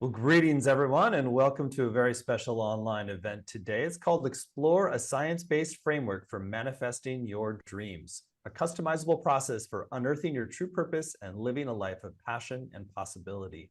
Well, greetings, everyone, and welcome to a very special online event today. It's called Explore a Science-Based Framework for Manifesting Your Dreams, a customizable process for unearthing your true purpose and living a life of passion and possibility.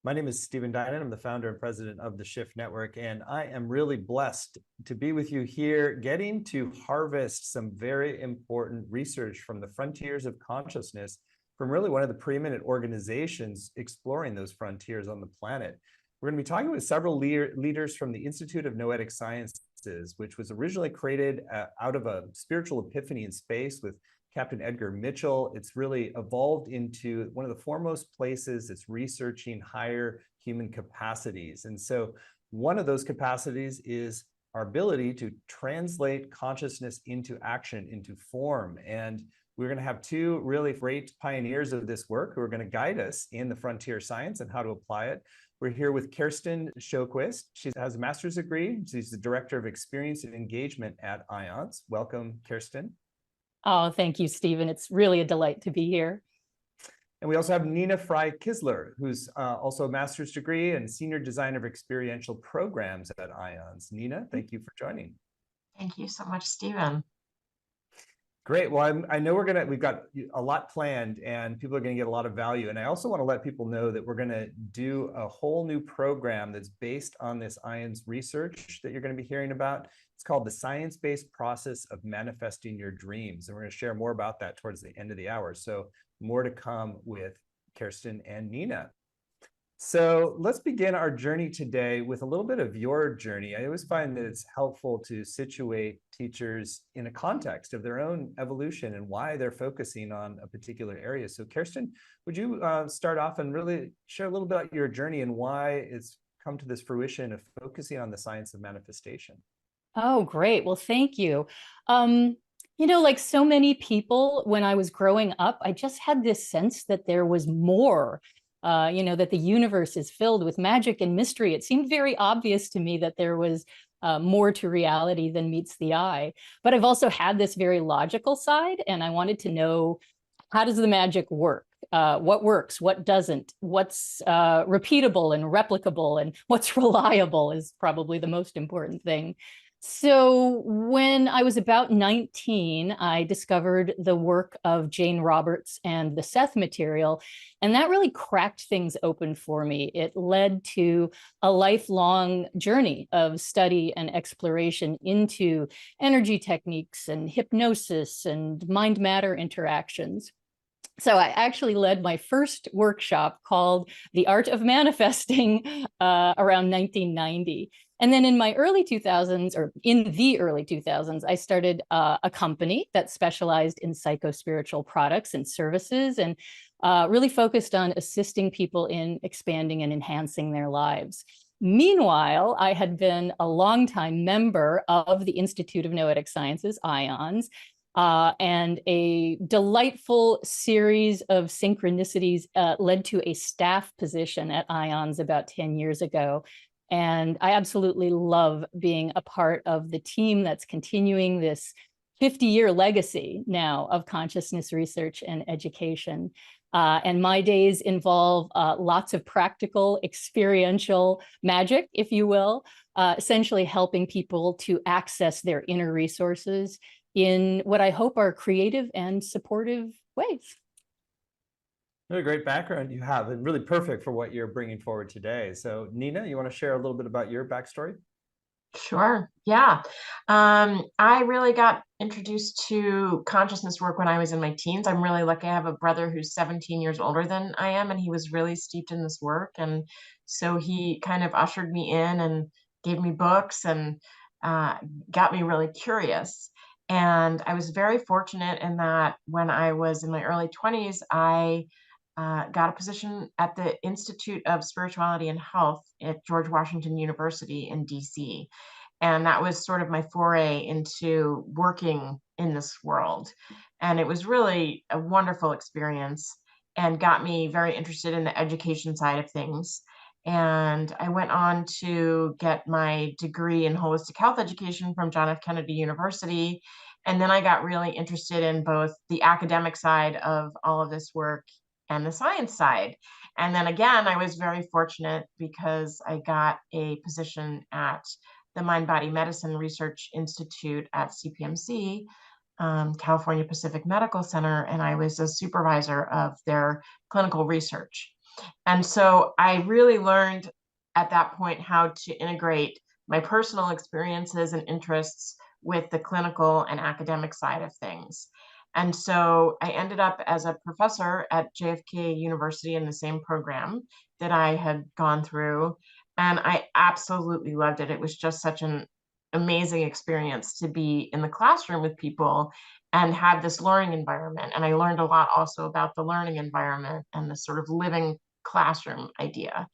My name is Stephen Dinan. I'm the founder and president of the Shift Network, and I am really blessed to be with you here, getting to harvest some very important research from the frontiers of consciousness from really one of the preeminent organizations exploring those frontiers on the planet. We're going to be talking with several leaders from the Institute of Noetic Sciences, which was originally created out of a spiritual epiphany in space with Captain Edgar Mitchell. It's really evolved into one of the foremost places that's researching higher human capacities. And so one of those capacities is our ability to translate consciousness into action, into form. And we're going to have two really great pioneers of this work who are going to guide us in the frontier science and how to apply it. We're here with Kerstin Sjoquist. She has a master's degree. She's the director of experience and engagement at IONS. Welcome, Kerstin. Oh, thank you, Stephen. It's really a delight to be here. And we also have Nina Frey-Kisler, who's also a master's degree and senior designer of experiential programs at IONS. Nina, thank you for joining. Thank you so much, Stephen. Great. Well, I know we've got a lot planned and people are going to get a lot of value. And I also want to let people know that we're going to do a whole new program that's based on this IONS research that you're going to be hearing about. It's called the Science-Based Process of Manifesting Your Dreams. And we're going to share more about that towards the end of the hour. So more to come with Kerstin and Nina. So let's begin our journey today with a little bit of your journey. I always find that it's helpful to situate teachers in a context of their own evolution and why they're focusing on a particular area. So Kerstin, would you start off and really share a little bit about your journey and why it's come to this fruition of focusing on the science of manifestation? Oh, great. Well, thank you. Like so many people, when I was growing up, I just had this sense that there was more. That the universe is filled with magic and mystery. It seemed very obvious to me that there was more to reality than meets the eye. But I've also had this very logical side, and I wanted to know, how does the magic work? What works? What doesn't? What's repeatable and replicable? And what's reliable is probably the most important thing. So when I was about 19, I discovered the work of Jane Roberts and the Seth material, and that really cracked things open for me. It led to a lifelong journey of study and exploration into energy techniques and hypnosis and mind-matter interactions. So I actually led my first workshop called The Art of Manifesting around 1990. And then in the early 2000s, I started a company that specialized in psycho-spiritual products and services and really focused on assisting people in expanding and enhancing their lives. Meanwhile, I had been a longtime member of the Institute of Noetic Sciences, IONS, and a delightful series of synchronicities led to a staff position at IONS about 10 years ago. And I absolutely love being a part of the team that's continuing this 50-year legacy now of consciousness research and education. And my days involve lots of practical, experiential magic, if you will, essentially helping people to access their inner resources in what I hope are creative and supportive ways. What a great background you have, and really perfect for what you're bringing forward today. So Nina, you want to share a little bit about your backstory? Sure. Yeah. I really got introduced to consciousness work when I was in my teens. I'm really lucky. I have a brother who's 17 years older than I am, and he was really steeped in this work. And so he kind of ushered me in and gave me books and got me really curious. And I was very fortunate in that when I was in my early 20s, I got a position at the Institute of Spirituality and Health at George Washington University in DC. And that was sort of my foray into working in this world. And it was really a wonderful experience and got me very interested in the education side of things. And I went on to get my degree in holistic health education from John F. Kennedy University. And then I got really interested in both the academic side of all of this work and the science side. And then again, I was very fortunate because I got a position at the Mind Body Medicine Research Institute at CPMC, California Pacific Medical Center, and I was a supervisor of their clinical research. And so I really learned at that point how to integrate my personal experiences and interests with the clinical and academic side of things. And so I ended up as a professor at JFK University in the same program that I had gone through. And I absolutely loved it. It was just such an amazing experience to be in the classroom with people and have this learning environment. And I learned a lot also about the learning environment and the sort of living classroom idea.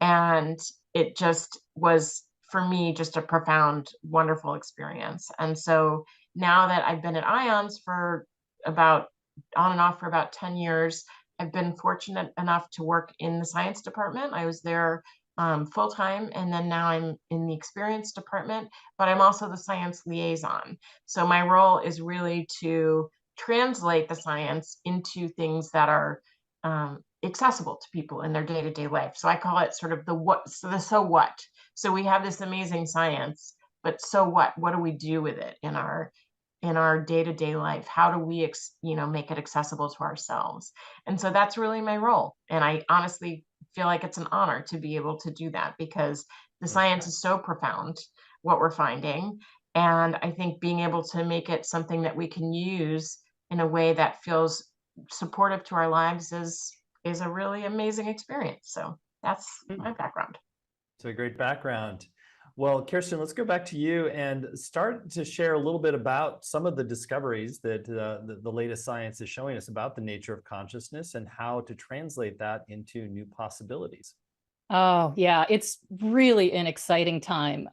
And it just was, for me, just a profound, wonderful experience. And so now that I've been at IONS for about on and off for about 10 years, I've been fortunate enough to work in the science department. I was there full time, and then now I'm in the experience department, but I'm also the science liaison. So my role is really to translate the science into things that are accessible to people in their day-to-day life. So I call it sort of the what, so the so what. So we have this amazing science, but so what? What do we do with it in our day-to-day life? How do we make it accessible to ourselves? And so that's really my role. And I honestly feel like it's an honor to be able to do that, because the science is so profound, what we're finding. And I think being able to make it something that we can use in a way that feels supportive to our lives is a really amazing experience. So that's my background. It's a great background. Well, Kerstin, let's go back to you and start to share a little bit about some of the discoveries that the latest science is showing us about the nature of consciousness and how to translate that into new possibilities. Oh, yeah, it's really an exciting time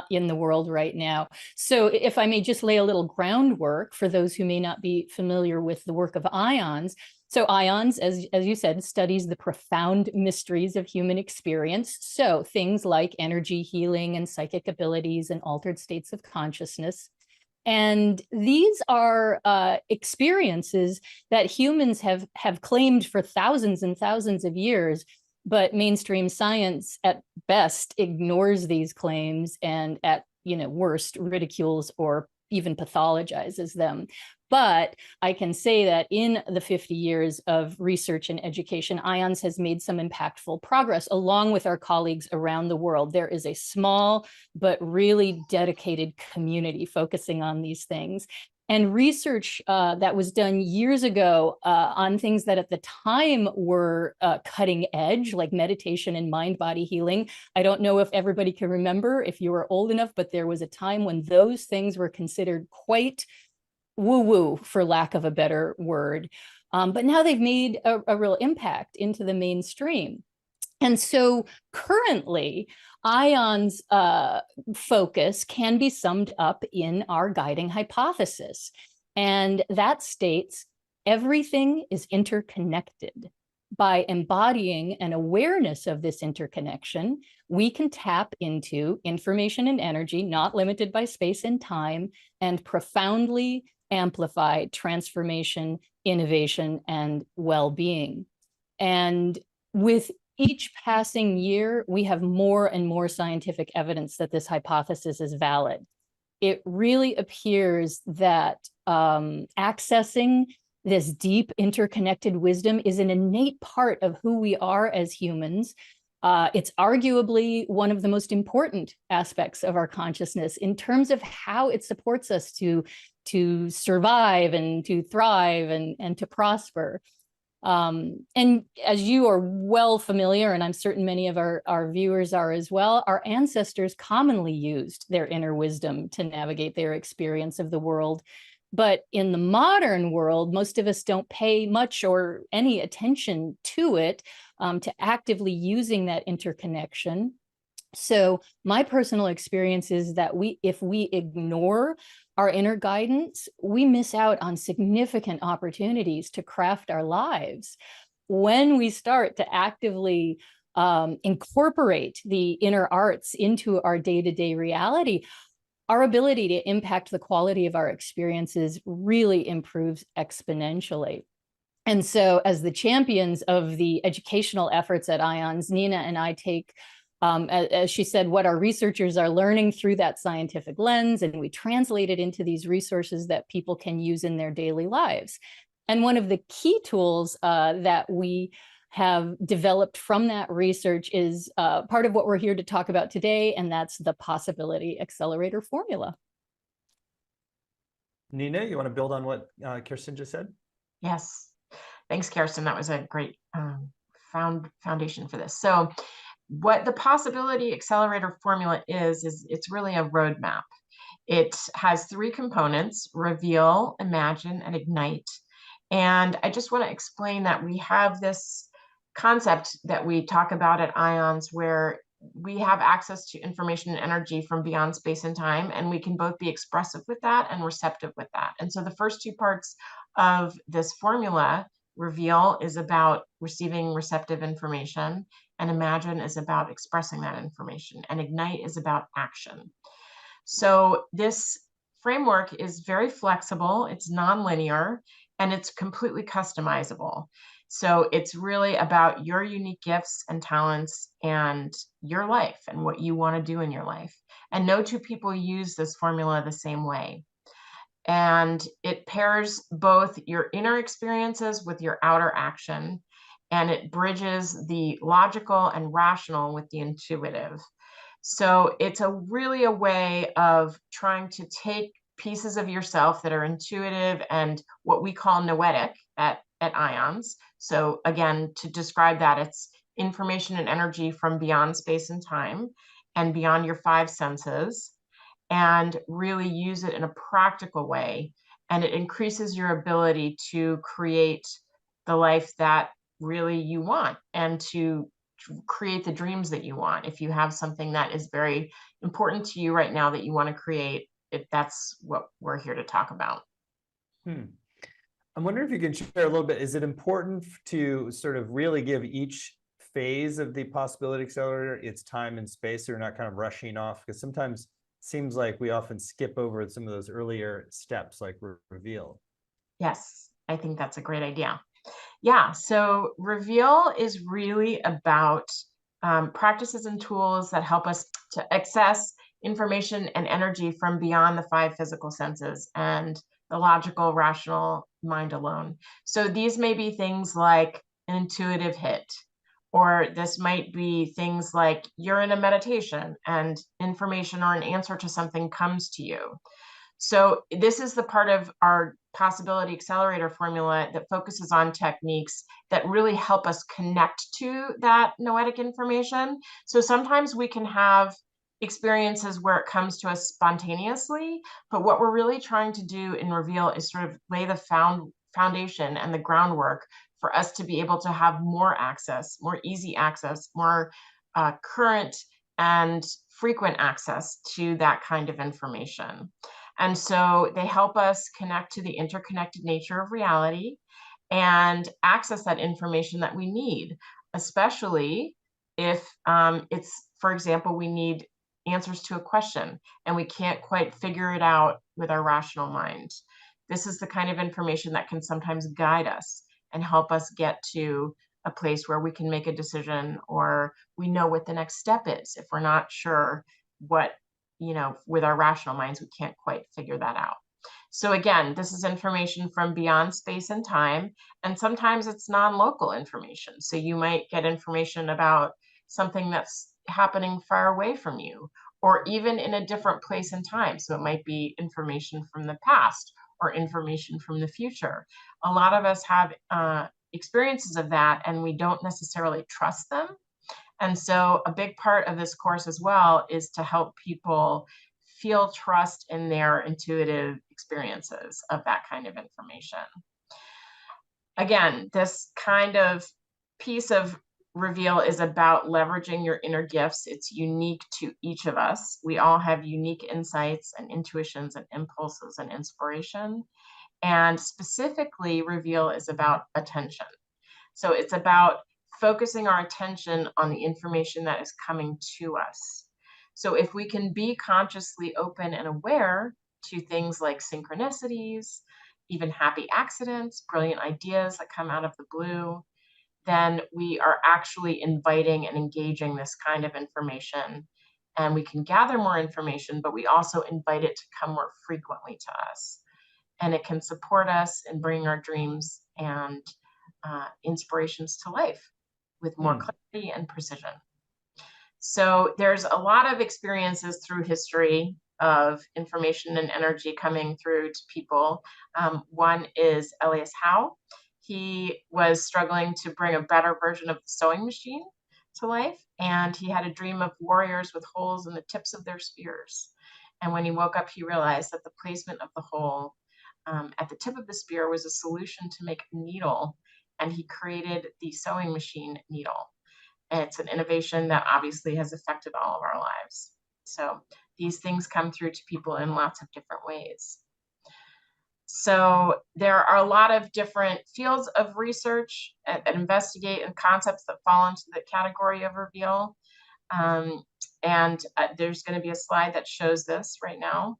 in the world right now. So if I may just lay a little groundwork for those who may not be familiar with the work of IONS. So IONS, as you said, studies the profound mysteries of human experience. So things like energy healing and psychic abilities and altered states of consciousness. And these are experiences that humans have claimed for thousands and thousands of years. But mainstream science at best ignores these claims and at worst ridicules or even pathologizes them. But I can say that in the 50 years of research and education, IONS has made some impactful progress along with our colleagues around the world. There is a small but really dedicated community focusing on these things. And research that was done years ago on things that at the time were cutting edge, like meditation and mind-body healing. I don't know if everybody can remember, if you were old enough, but there was a time when those things were considered quite woo-woo, for lack of a better word. But now they've made a real impact into the mainstream. And so currently, ION's focus can be summed up in our guiding hypothesis. And that states everything is interconnected. By embodying an awareness of this interconnection, we can tap into information and energy, not limited by space and time, and profoundly amplify transformation, innovation, and well-being. And with each passing year, we have more and more scientific evidence that this hypothesis is valid. It really appears that accessing this deep interconnected wisdom is an innate part of who we are as humans. It's arguably one of the most important aspects of our consciousness in terms of how it supports us to survive and to thrive and to prosper. And as you are well familiar, and I'm certain many of our viewers are as well, our ancestors commonly used their inner wisdom to navigate their experience of the world. But in the modern world, most of us don't pay much or any attention to it, to actively using that interconnection. So my personal experience is that if we ignore our inner guidance, we miss out on significant opportunities to craft our lives. When we start to actively incorporate the inner arts into our day-to-day reality, our ability to impact the quality of our experiences really improves exponentially. And so as the champions of the educational efforts at IONS, Nina and I take, as she said, what our researchers are learning through that scientific lens, and we translate it into these resources that people can use in their daily lives. And one of the key tools that we have developed from that research is part of what we're here to talk about today, and that's the possibility accelerator formula. Nina, you want to build on what Kerstin just said? Yes. Thanks, Kerstin. That was a great foundation for this. So what the possibility accelerator formula is it's really a roadmap. It has 3 components: reveal, imagine, and ignite. And I just want to explain that we have this concept that we talk about at IONS where we have access to information and energy from beyond space and time, and we can both be expressive with that and receptive with that. And so the first 2 parts of this formula, reveal is about receiving receptive information, and imagine is about expressing that information, and ignite is about action. So this framework is very flexible, it's nonlinear, and it's completely customizable. So it's really about your unique gifts and talents and your life and what you want to do in your life. And no 2 people use this formula the same way. And it pairs both your inner experiences with your outer action, and it bridges the logical and rational with the intuitive. So it's really a way of trying to take pieces of yourself that are intuitive and what we call noetic at IONS. So again, to describe that, it's information and energy from beyond space and time and beyond your 5 senses, and really use it in a practical way. And it increases your ability to create the life that really you want, and to create the dreams that you want. If you have something that is very important to you right now that you want to create, that's what we're here to talk about. I'm wondering if you can share a little bit, is it important to sort of really give each phase of the possibility accelerator its time and space, so you're not kind of rushing off? Because sometimes it seems like we often skip over some of those earlier steps like reveal. Yes, I think that's a great idea. Yeah, so reveal is really about practices and tools that help us to access information and energy from beyond the 5 physical senses and the logical, rational mind alone. So these may be things like an intuitive hit, or this might be things like you're in a meditation and information or an answer to something comes to you. So this is the part of our possibility accelerator formula that focuses on techniques that really help us connect to that noetic information. So sometimes we can have experiences where it comes to us spontaneously, but what we're really trying to do in reveal is sort of lay the foundation and the groundwork for us to be able to have more access, more easy access, more current and frequent access to that kind of information. And so they help us connect to the interconnected nature of reality and access that information that we need, especially if it's, for example, we need answers to a question and we can't quite figure it out with our rational mind. This is the kind of information that can sometimes guide us and help us get to a place where we can make a decision, or we know what the next step is. If we're not sure what, with our rational minds, we can't quite figure that out. So again, this is information from beyond space and time, and sometimes it's non-local information. So you might get information about something that's happening far away from you, or even in a different place and time. So it might be information from the past or information from the future. A lot of us have experiences of that, and we don't necessarily trust them. And so a big part of this course as well is to help people feel trust in their intuitive experiences of that kind of information. Again, this kind of piece of reveal is about leveraging your inner gifts. It's unique to each of us. We all have unique insights and intuitions and impulses and inspiration. And specifically, reveal is about attention. So it's about focusing our attention on the information that is coming to us. So if we can be consciously open and aware to things like synchronicities even happy accidents, brilliant ideas that come out of the blue, then we are actually inviting and engaging this kind of information. And we can gather more information, but we also invite it to come more frequently to us. And it can support us in bringing our dreams and inspirations to life with more clarity and precision. So there's a lot of experiences through history of information and energy coming through to people. One is Elias Howe. He was struggling to bring a better version of the sewing machine to life, and he had a dream of warriors with holes in the tips of their spears. And when he woke up, he realized that the placement of the hole at the tip of the spear was a solution to make a needle, and he created the sewing machine needle. And it's an innovation that obviously has affected all of our lives. So these things come through to people in lots of different ways. So there are a lot of different fields of research that investigate and concepts that fall into the category of reveal. There's going to be a slide that shows this right now.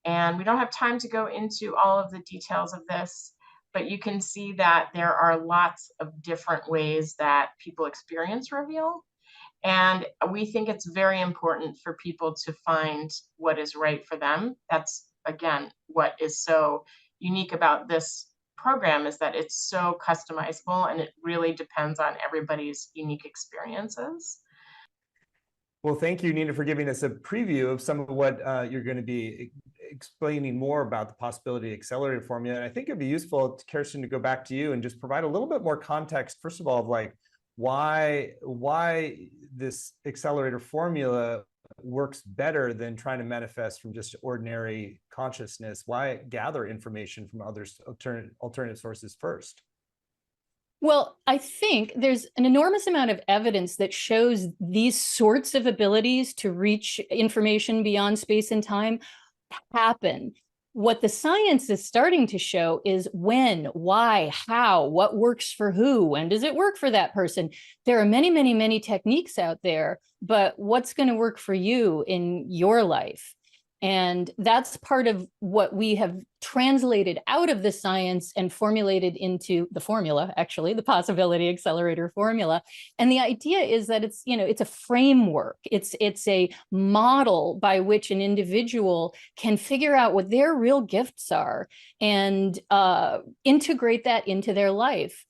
And we don't have time to go into all of the details of this, but you can see that there are lots of different ways that people experience reveal. And we think it's very important for people to find what is right for them. That's, again, what is so unique about this program, is that it's so customizable and it really depends on everybody's unique experiences. Well, thank you, Nina, for giving us a preview of some of what you're going to be explaining more about the possibility accelerator formula. And I think it'd be useful, Kerstin, to go back to you and just provide a little bit more context, first of all, of like why this accelerator formula works better than trying to manifest from just ordinary consciousness. Why gather information from others, alternative sources first? Well, I think there's an enormous amount of evidence that shows these sorts of abilities to reach information beyond space and time happen. What the science is starting to show is when, why, how, what works for who, when does it work for that person? There are many, many, many techniques out there, but what's going to work for you in your life? And that's part of what we have translated out of the science and formulated into the formula, actually, the possibility accelerator formula. And the idea is that it's, it's a framework. It's a model by which an individual can figure out what their real gifts are and integrate that into their life.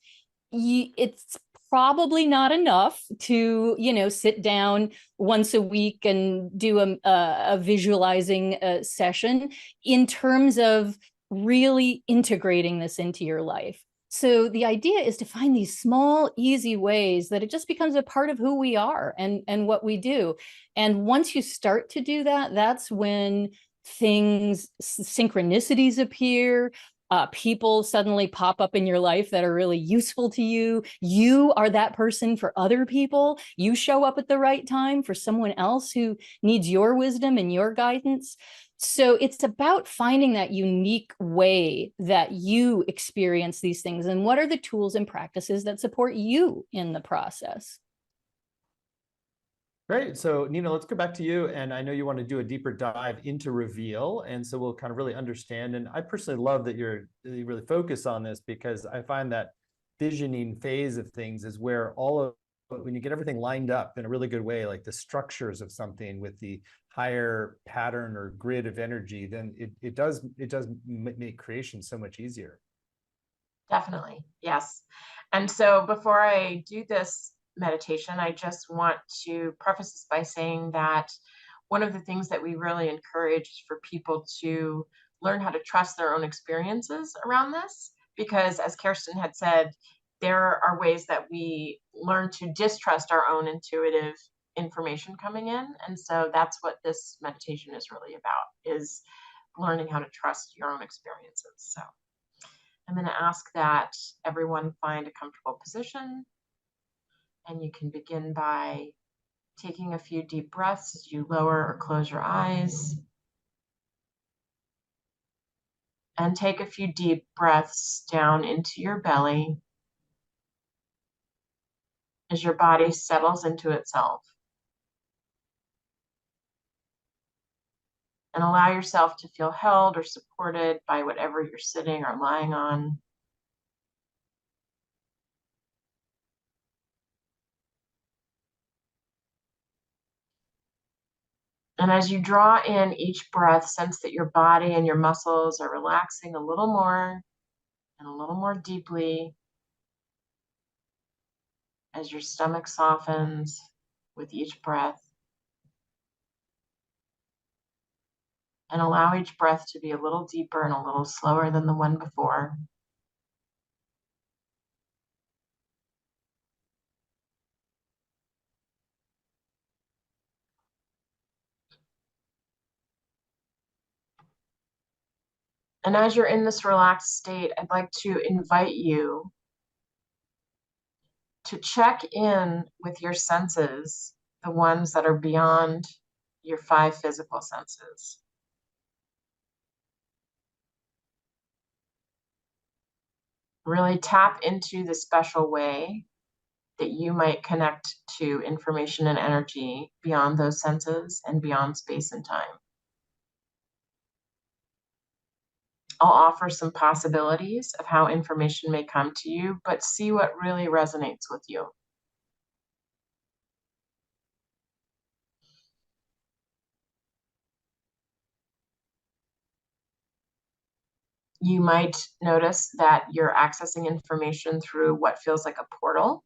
It's probably not enough to, sit down once a week and do a visualizing session in terms of really integrating this into your life. So the idea is to find these small, easy ways that it just becomes a part of who we are and what we do. And once you start to do that, that's when synchronicities appear. People suddenly pop up in your life that are really useful to you. You are that person for other people. You show up at the right time for someone else who needs your wisdom and your guidance. So it's about finding that unique way that you experience these things, and what are the tools and practices that support you in the process. Great. So Nina, let's go back to you. And I know you want to do a deeper dive into reveal. And so we'll kind of really understand. And I personally love that you really focus on this, because I find that visioning phase of things is where when you get everything lined up in a really good way, like the structures of something with the higher pattern or grid of energy, then it does make creation so much easier. Definitely. Yes. And so before I do this meditation, I just want to preface this by saying that one of the things that we really encourage is for people to learn how to trust their own experiences around this, because as Kerstin had said, there are ways that we learn to distrust our own intuitive information coming in. And so that's what this meditation is really about, is learning how to trust your own experiences. So I'm going to ask that everyone find a comfortable position. And you can begin by taking a few deep breaths as you lower or close your eyes. And take a few deep breaths down into your belly as your body settles into itself. And allow yourself to feel held or supported by whatever you're sitting or lying on. And as you draw in each breath, sense that your body and your muscles are relaxing a little more and a little more deeply as your stomach softens with each breath. And allow each breath to be a little deeper and a little slower than the one before. And as you're in this relaxed state, I'd like to invite you to check in with your senses, the ones that are beyond your 5 physical senses. Really tap into the special way that you might connect to information and energy beyond those senses and beyond space and time. I'll offer some possibilities of how information may come to you, but see what really resonates with you. You might notice that you're accessing information through what feels like a portal.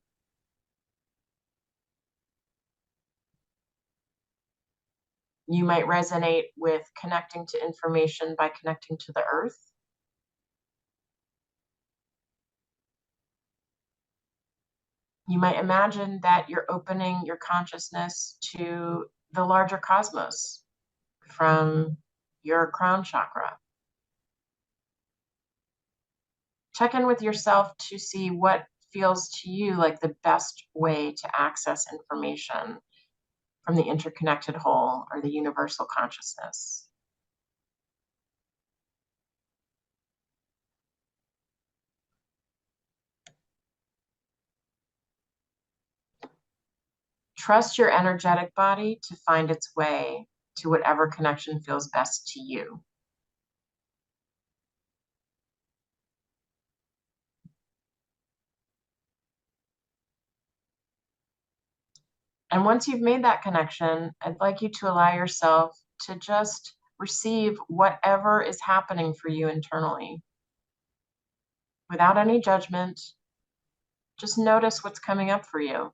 You might resonate with connecting to information by connecting to the earth. You might imagine that you're opening your consciousness to the larger cosmos from your crown chakra. Check in with yourself to see what feels to you like the best way to access information from the interconnected whole or the universal consciousness. Trust your energetic body to find its way to whatever connection feels best to you. And once you've made that connection, I'd like you to allow yourself to just receive whatever is happening for you internally. Without any judgment, just notice what's coming up for you.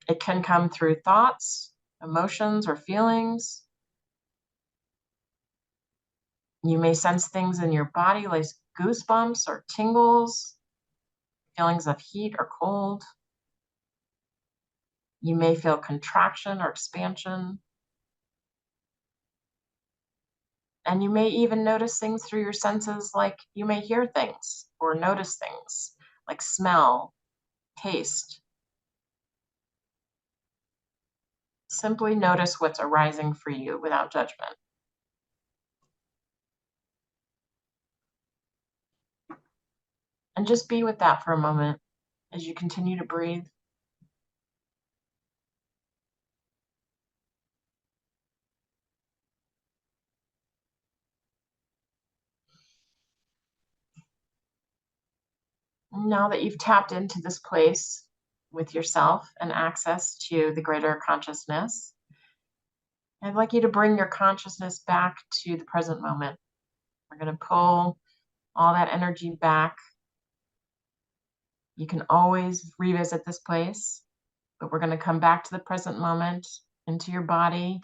It can come through thoughts, emotions, or feelings. You may sense things in your body like goosebumps or tingles, feelings of heat or cold. You may feel contraction or expansion. And you may even notice things through your senses, like you may hear things or notice things like smell, taste. Simply notice what's arising for you without judgment. And just be with that for a moment as you continue to breathe. Now that you've tapped into this place with yourself and access to the greater consciousness, I'd like you to bring your consciousness back to the present moment. We're going to pull all that energy back. You can always revisit this place, but we're going to come back to the present moment, into your body,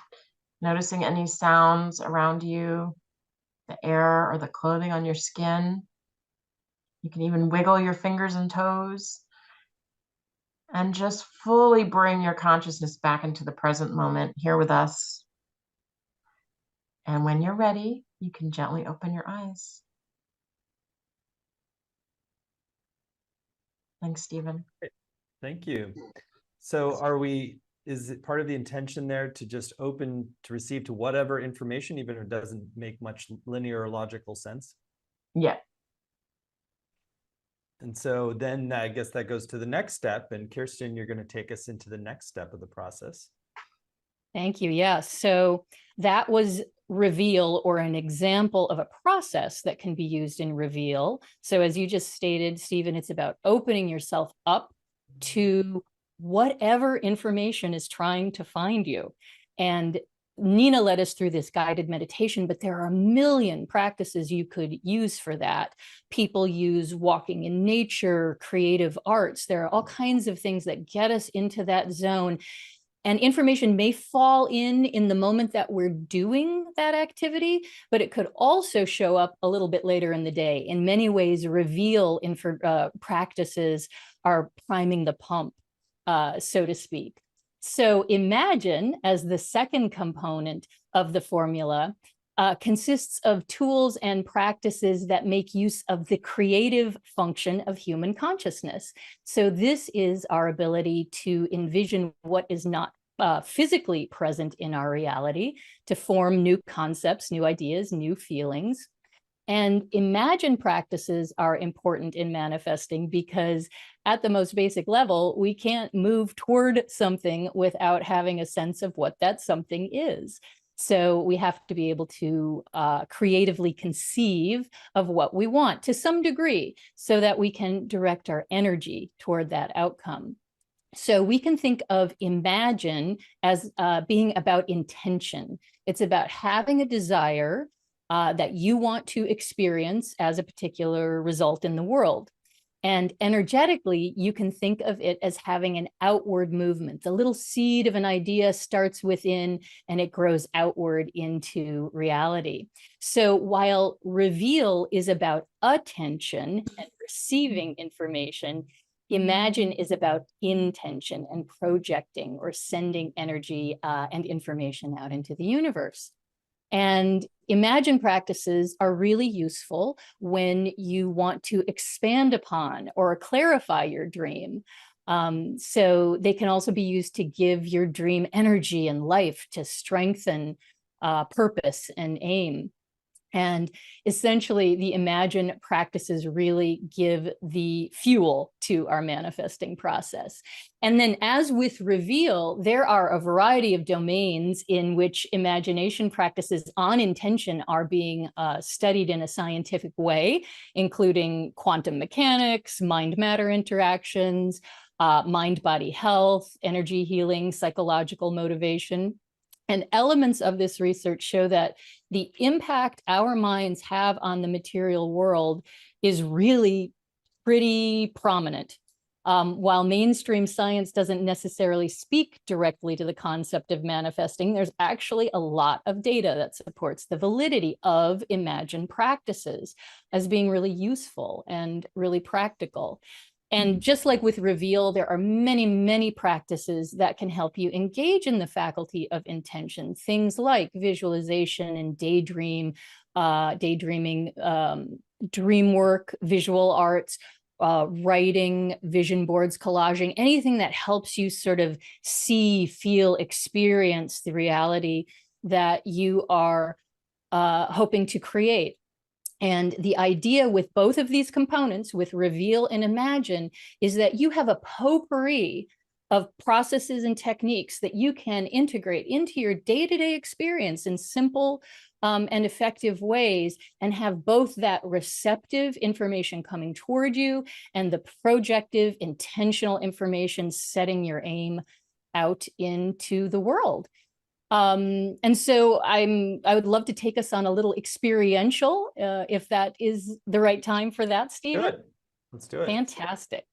noticing any sounds around you, the air or the clothing on your skin. You can even wiggle your fingers and toes and just fully bring your consciousness back into the present moment here with us. And when you're ready, you can gently open your eyes. Thanks, Stephen. Thank you. So is it part of the intention there to just open to receive to whatever information, even if it doesn't make much linear or logical sense? Yeah. And so then I guess that goes to the next step. And Kerstin, you're going to take us into the next step of the process. Thank you. Yeah. So that was reveal, or an example of a process that can be used in reveal. So as you just stated, Stephen, it's about opening yourself up to whatever information is trying to find you. And Nina led us through this guided meditation, but there are a million practices you could use for that. People use walking in nature, creative arts. There are all kinds of things that get us into that zone. And information may fall in the moment that we're doing that activity, but it could also show up a little bit later in the day. In many ways, reveal practices are priming the pump, so to speak. So imagine, as the second component of the formula, consists of tools and practices that make use of the creative function of human consciousness. So this is our ability to envision what is not physically present in our reality, to form new concepts, new ideas, new feelings. And imagine practices are important in manifesting because at the most basic level, we can't move toward something without having a sense of what that something is. So we have to be able to creatively conceive of what we want to some degree so that we can direct our energy toward that outcome. So we can think of imagine as being about intention. It's about having a desire that you want to experience as a particular result in the world. And energetically, you can think of it as having an outward movement. The little seed of an idea starts within and it grows outward into reality. So while reveal is about attention and receiving information, imagine is about intention and projecting or sending energy and information out into the universe. And imagine practices are really useful when you want to expand upon or clarify your dream. So they can also be used to give your dream energy and life, to strengthen purpose and aim. And essentially, the imagine practices really give the fuel to our manifesting process. And then, as with reveal, there are a variety of domains in which imagination practices on intention are being studied in a scientific way, including quantum mechanics, mind-matter interactions, mind-body health, energy healing, psychological motivation. And elements of this research show that the impact our minds have on the material world is really pretty prominent. While mainstream science doesn't necessarily speak directly to the concept of manifesting, there's actually a lot of data that supports the validity of imagined practices as being really useful and really practical. And just like with reveal, there are many, many practices that can help you engage in the faculty of intention. Things like visualization and daydreaming, dream work, visual arts, writing, vision boards, collaging, anything that helps you sort of see, feel, experience the reality that you are hoping to create. And the idea with both of these components, with reveal and imagine, is that you have a potpourri of processes and techniques that you can integrate into your day-to-day experience in simple and effective ways, and have both that receptive information coming toward you and the projective, intentional information setting your aim out into the world. And so I would love to take us on a little experiential, if that is the right time for that, Stephen. Good. Let's do it. Fantastic.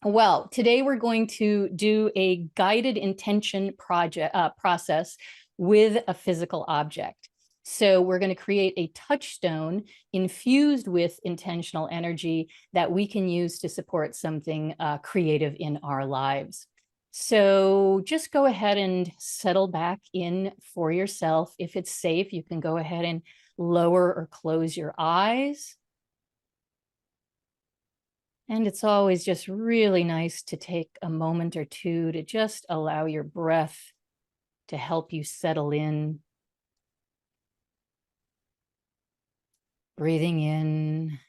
Well, today we're going to do a guided intention process with a physical object. So we're going to create a touchstone infused with intentional energy that we can use to support something creative in our lives. So just go ahead and settle back in for yourself. If it's safe, you can go ahead and lower or close your eyes. And it's always just really nice to take a moment or two to just allow your breath to help you settle in. Breathing in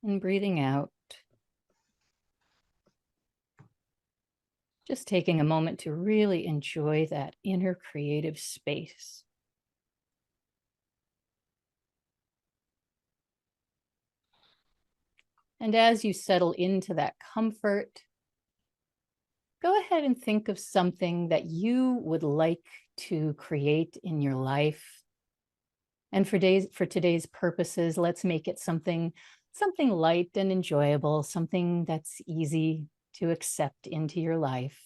and breathing out. Just taking a moment to really enjoy that inner creative space. And as you settle into that comfort, go ahead and think of something that you would like to create in your life. And for today's purposes, let's make it something light and enjoyable, something that's easy to accept into your life.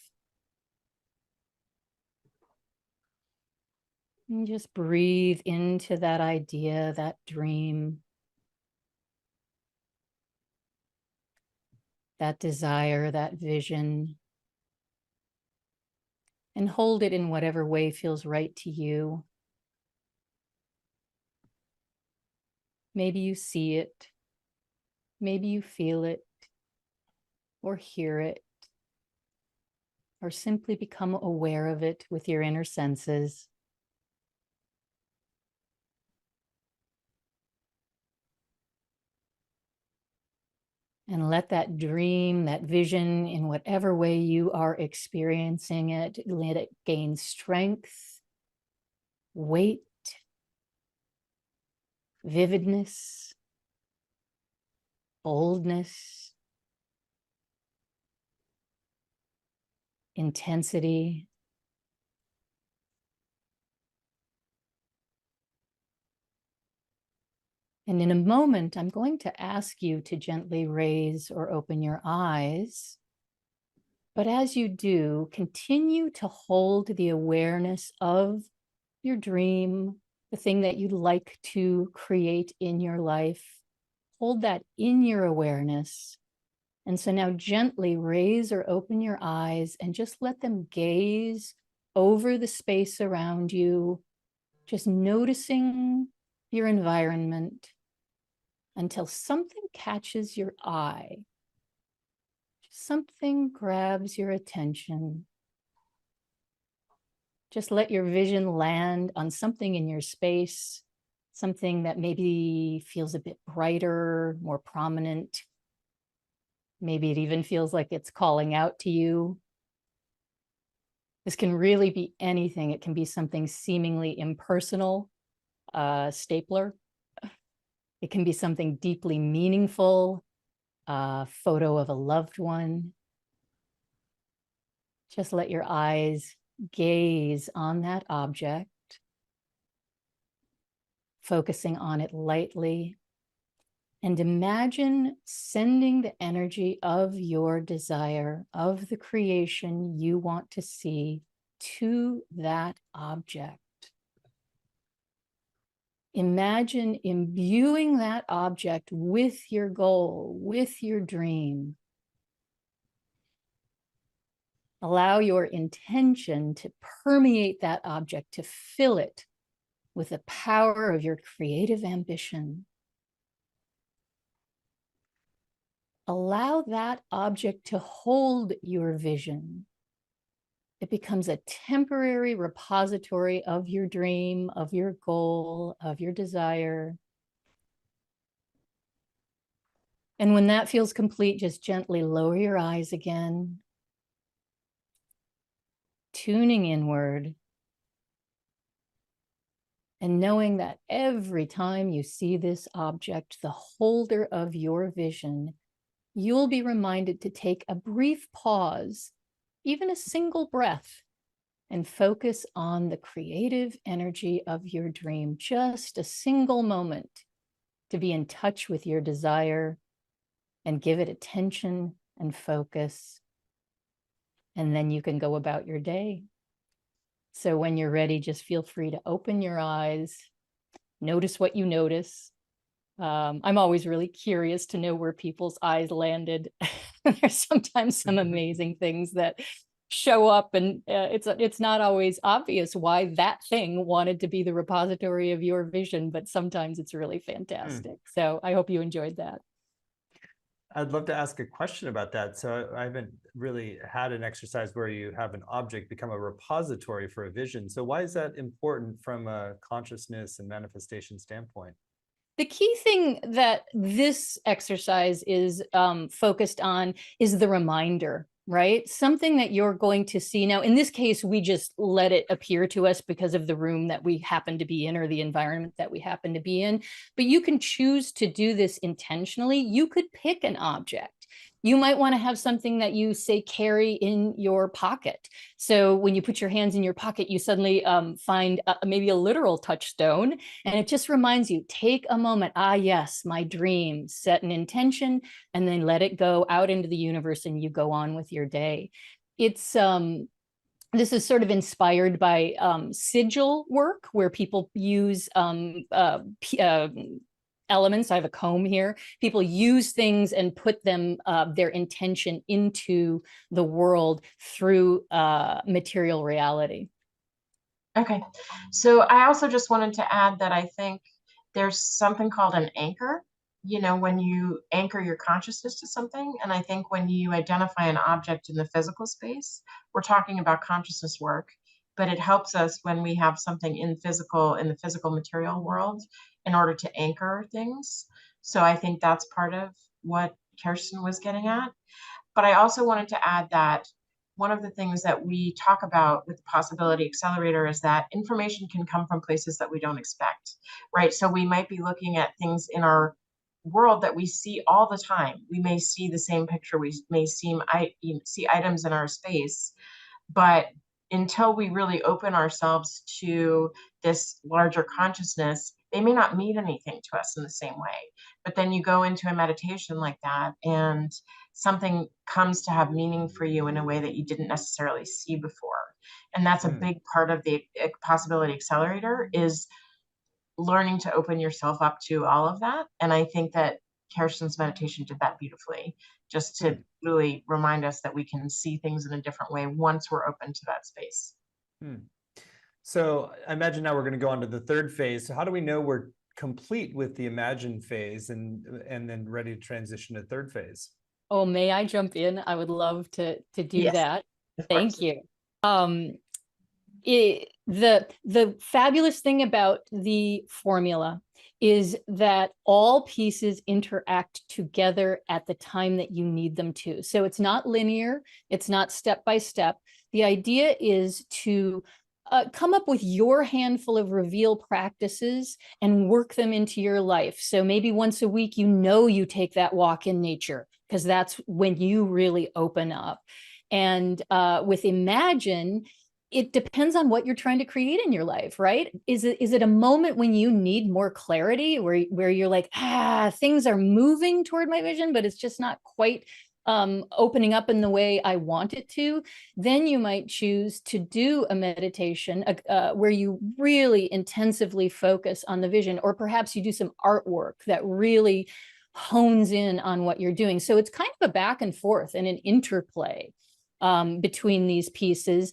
And just breathe into that idea, that dream, that desire, that vision, and hold it in whatever way feels right to you. Maybe you see it, maybe you feel it, or hear it, or simply become aware of it with your inner senses. And let that dream, that vision, in whatever way you are experiencing it, let it gain strength, weight, vividness, boldness, intensity. And in a moment, I'm going to ask you to gently raise or open your eyes. But as you do, continue to hold the awareness of your dream, the thing that you'd like to create in your life. Hold that in your awareness. And so now gently raise or open your eyes and just let them gaze over the space around you, just noticing your environment until something catches your eye. Something grabs your attention. Just let your vision land on something in your space, something that maybe feels a bit brighter, more prominent. Maybe it even feels like it's calling out to you. This can really be anything. It can be something seemingly impersonal, a stapler. It can be something deeply meaningful, a photo of a loved one. Just let your eyes gaze on that object, focusing on it lightly, and imagine sending the energy of your desire, of the creation you want to see, to that object. Imagine imbuing that object with your goal, with your dream. Allow your intention to permeate that object, to fill it with the power of your creative ambition. Allow that object to hold your vision. It becomes a temporary repository of your dream, of your goal, of your desire. And when that feels complete, just gently lower your eyes again, tuning inward, and knowing that every time you see this object, the holder of your vision, you'll be reminded to take a brief pause, even a single breath, and focus on the creative energy of your dream. Just a single moment to be in touch with your desire and give it attention and focus. And then you can go about your day. So when you're ready, just feel free to open your eyes, notice what you notice. I'm always really curious to know where people's eyes landed. There's sometimes some amazing things that show up, and it's not always obvious why that thing wanted to be the repository of your vision, but sometimes it's really fantastic. So I hope you enjoyed that. I'd love to ask a question about that. So I haven't really had an exercise where you have an object become a repository for a vision. So why is that important from a consciousness and manifestation standpoint? The key thing that this exercise is focused on is the reminder right? Something that you're going to see. Now, in this case, we just let it appear to us because of the room that we happen to be in or the environment that we happen to be in. But you can choose to do this intentionally. You could pick an object. You might want to have something that you say carry in your pocket. So when you put your hands in your pocket, you suddenly find maybe a literal touchstone, and it just reminds you, take a moment. Ah, yes, my dream, set an intention, and then let it go out into the universe, and you go on with your day. It's this is sort of inspired by sigil work, where people use elements. I have a comb here. People use things and put them, their intention into the world through material reality. Okay. So I also just wanted to add that I think there's something called an anchor, you know, when you anchor your consciousness to something. And I think when you identify an object in the physical space, we're talking about consciousness work, but it helps us when we have something in the physical material world in order to anchor things. So I think that's part of what Kerstin was getting at. But I also wanted to add that one of the things that we talk about with the possibility accelerator is that information can come from places that we don't expect, right? So we might be looking at things in our world that we see all the time. We may see the same picture, we may see items in our space, but until we really open ourselves to this larger consciousness, they may not mean anything to us in the same way. But then you go into a meditation like that, and something comes to have meaning for you in a way that you didn't necessarily see before. And that's a big part of the possibility accelerator, is learning to open yourself up to all of that. And I think that Kerstin's meditation did that beautifully, just to really remind us that we can see things in a different way once we're open to that space. So I imagine now we're going to go on to the third phase. So how do we know we're complete with the imagine phase and then ready to transition to third phase? Oh, may I jump in? I would love to do Yes, that. of Thank course. you. The fabulous thing about the formula is that all pieces interact together at the time that you need them to. So it's not linear, it's not step by step. The idea is to come up with your handful of reveal practices and work them into your life. So maybe once a week, you take that walk in nature, because that's when you really open up. And with Imagine, it depends on what you're trying to create in your life, right? Is it a moment when you need more clarity, where you're like, things are moving toward my vision, but it's just not quite opening up in the way I want it to? Then you might choose to do a meditation where you really intensively focus on the vision, or perhaps you do some artwork that really hones in on what you're doing. So it's kind of a back and forth and an interplay between these pieces.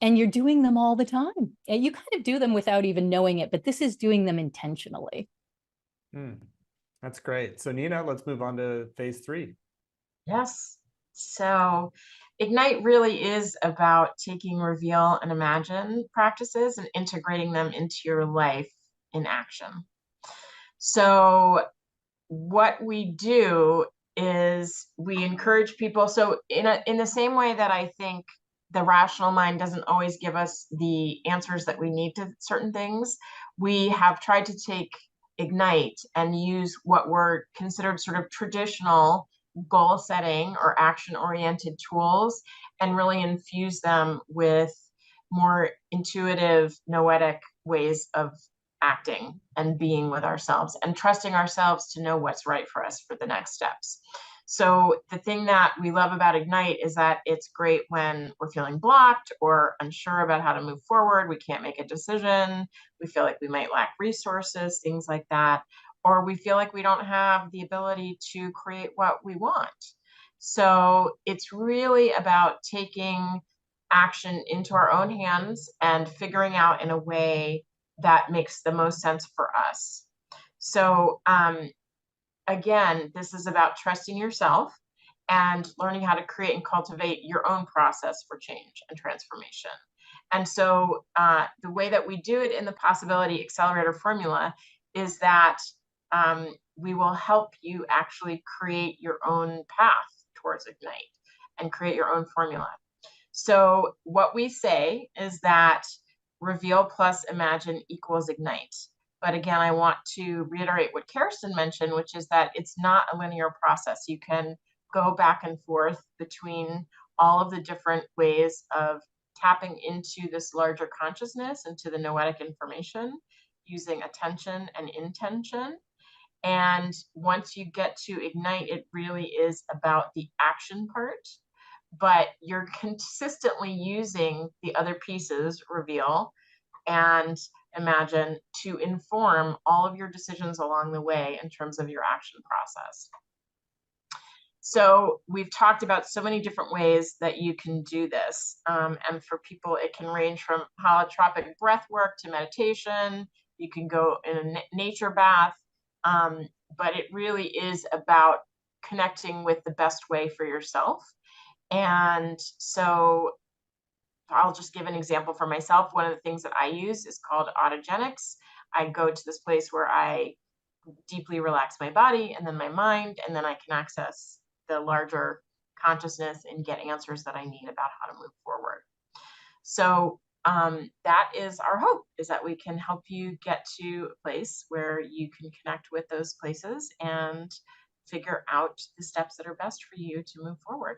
And you're doing them all the time. And you kind of do them without even knowing it, but this is doing them intentionally. That's great. So Nina, let's move on to phase 3. Yes. So Ignite really is about taking Reveal and Imagine practices and integrating them into your life in action. So what we do is we encourage people. So in the same way that I think the rational mind doesn't always give us the answers that we need to certain things, we have tried to take Ignite and use what were considered sort of traditional goal setting or action oriented tools and really infuse them with more intuitive, noetic ways of acting and being with ourselves and trusting ourselves to know what's right for us for the next steps. So the thing that we love about Ignite is that it's great when we're feeling blocked or unsure about how to move forward. We can't make a decision. We feel like we might lack resources, things like that. Or we feel like we don't have the ability to create what we want. So it's really about taking action into our own hands and figuring out in a way that makes the most sense for us. So again, this is about trusting yourself and learning how to create and cultivate your own process for change and transformation. And so the way that we do it in the Possibility Accelerator formula is that we will help you actually create your own path towards Ignite. and create your own formula. So what we say is that reveal plus imagine equals ignite. But again, I want to reiterate what Kerstin mentioned, which is that it's not a linear process. You can go back and forth between all of the different ways of tapping into this larger consciousness, into the noetic information, using attention and intention. And once you get to ignite, it really is about the action part, but you're consistently using the other pieces, reveal and imagine, to inform all of your decisions along the way in terms of your action process. So we've talked about so many different ways that you can do this. And for people, it can range from holotropic breath work to meditation. You can go in a nature bath, but it really is about connecting with the best way for yourself. And so I'll just give an example for myself. One of the things that I use is called autogenics. I go to this place where I deeply relax my body and then my mind, and then I can access the larger consciousness and get answers that I need about how to move forward. So that is our hope, is that we can help you get to a place where you can connect with those places and figure out the steps that are best for you to move forward.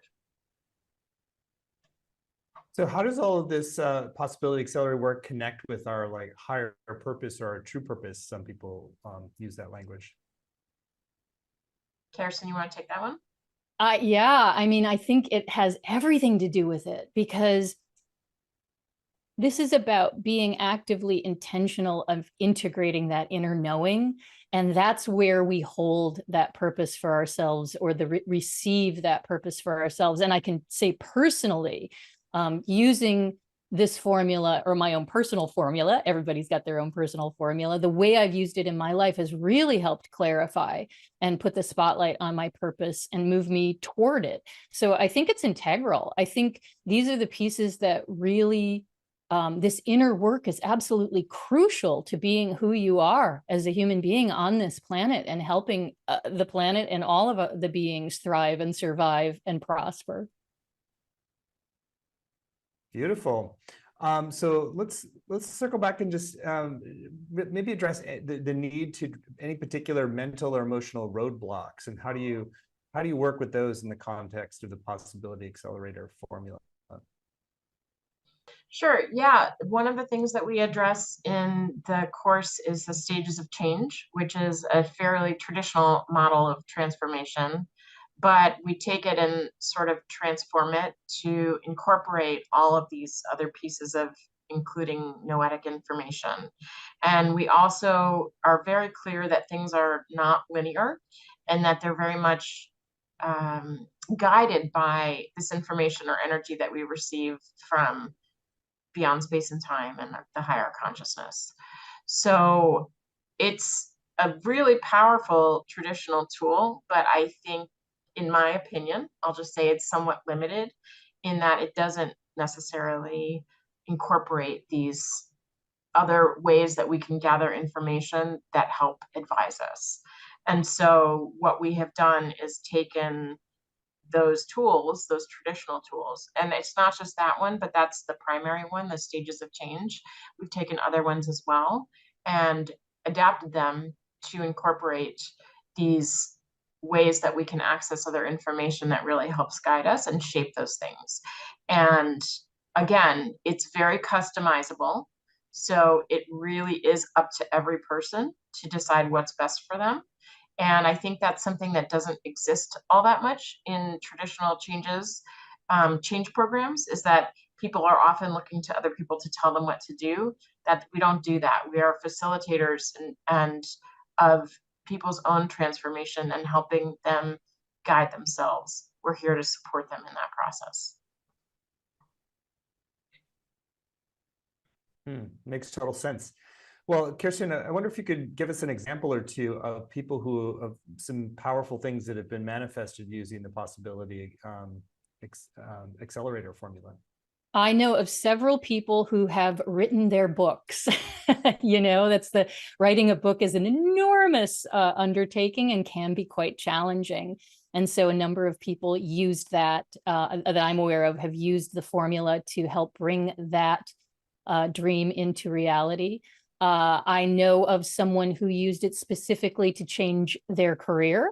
So how does all of this possibility accelerator work connect with our like higher purpose or our true purpose? Some people use that language. Kerstin, you want to take that one? Yeah, I mean, I think it has everything to do with it, because this is about being actively intentional of integrating that inner knowing. And that's where we hold that purpose for ourselves, or receive that purpose for ourselves. And I can say personally, using this formula, or my own personal formula, everybody's got their own personal formula, the way I've used it in my life has really helped clarify and put the spotlight on my purpose and move me toward it. So I think it's integral. I think these are the pieces that really, this inner work is absolutely crucial to being who you are as a human being on this planet, and helping the planet and all of the beings thrive and survive and prosper. Beautiful. So let's circle back and just maybe address the need to any particular mental or emotional roadblocks, and how do you work with those in the context of the possibility accelerator formula? Sure. Yeah. One of the things that we address in the course is the stages of change, which is a fairly traditional model of transformation. But we take it and sort of transform it to incorporate all of these other pieces of, including noetic information. And we also are very clear that things are not linear, and that they're very much guided by this information or energy that we receive from beyond space and time and the higher consciousness. So it's a really powerful traditional tool, but I think, in my opinion, I'll just say it's somewhat limited in that it doesn't necessarily incorporate these other ways that we can gather information that help advise us. And so what we have done is taken those tools, those traditional tools, and it's not just that one, but that's the primary one, the stages of change. We've taken other ones as well and adapted them to incorporate these ways that we can access other information that really helps guide us and shape those things. And again, it's very customizable. So it really is up to every person to decide what's best for them. And I think that's something that doesn't exist all that much in traditional change programs, is that people are often looking to other people to tell them what to do. That we don't do that. We are facilitators and of people's own transformation and helping them guide themselves. We're here to support them in that process. Makes total sense. Well, Kerstin, I wonder if you could give us an example or two of people of some powerful things that have been manifested using the possibility accelerator formula. I know of several people who have written their books. You know, writing a book is an enormous undertaking and can be quite challenging. And so a number of people used that, that I'm aware of, have used the formula to help bring that dream into reality. I know of someone who used it specifically to change their career,